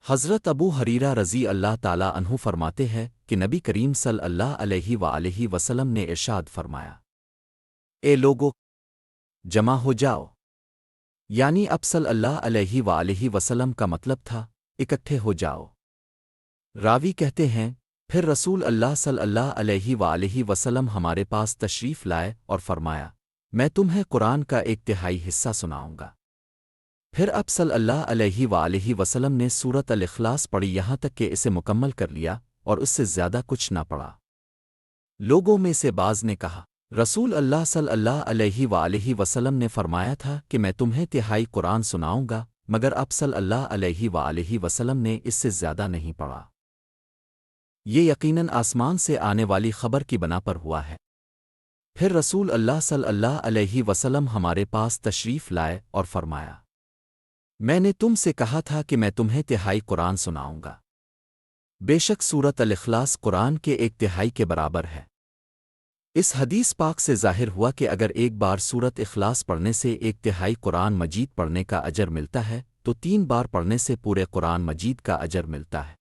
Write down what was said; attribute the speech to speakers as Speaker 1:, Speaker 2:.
Speaker 1: حضرت ابو حریرہ رضی اللہ تعالی عنہ فرماتے ہیں کہ نبی کریم صلی اللہ علیہ وآلہ وسلم نے ارشاد فرمایا، اے لوگو، جمع ہو جاؤ، یعنی اب صلی اللہ علیہ وآلہ وسلم کا مطلب تھا اکٹھے ہو جاؤ۔ راوی کہتے ہیں پھر رسول اللہ صلی اللہ علیہ وآلہ وسلم ہمارے پاس تشریف لائے اور فرمایا، میں تمہیں قرآن کا ایک تہائی حصہ سناؤں گا۔ پھر اب صلی اللہ علیہ وآلہ وسلم نے سورۃ الاخلاص پڑھی یہاں تک کہ اسے مکمل کر لیا اور اس سے زیادہ کچھ نہ پڑھا۔ لوگوں میں سے بعض نے کہا، رسول اللہ صلی اللہ علیہ وآلہ وسلم نے فرمایا تھا کہ میں تمہیں تہائی قرآن سناؤں گا، مگر اب صلی اللہ علیہ وآلہ وسلم نے اس سے زیادہ نہیں پڑھا۔ یہ یقیناً آسمان سے آنے والی خبر کی بنا پر ہوا ہے۔ پھر رسول اللہ صلی اللہ علیہ وسلم ہمارے پاس تشریف لائے اور فرمایا، میں نے تم سے کہا تھا کہ میں تمہیں تہائی قرآن سناؤں گا۔ بے شک سورۃ الاخلاص قرآن کے ایک تہائی کے برابر ہے۔ اس حدیث پاک سے ظاہر ہوا کہ اگر ایک بار سورۃ اخلاص پڑھنے سے ایک تہائی قرآن مجید پڑھنے کا اجر ملتا ہے تو 3 بار پڑھنے سے پورے قرآن مجید کا اجر ملتا ہے۔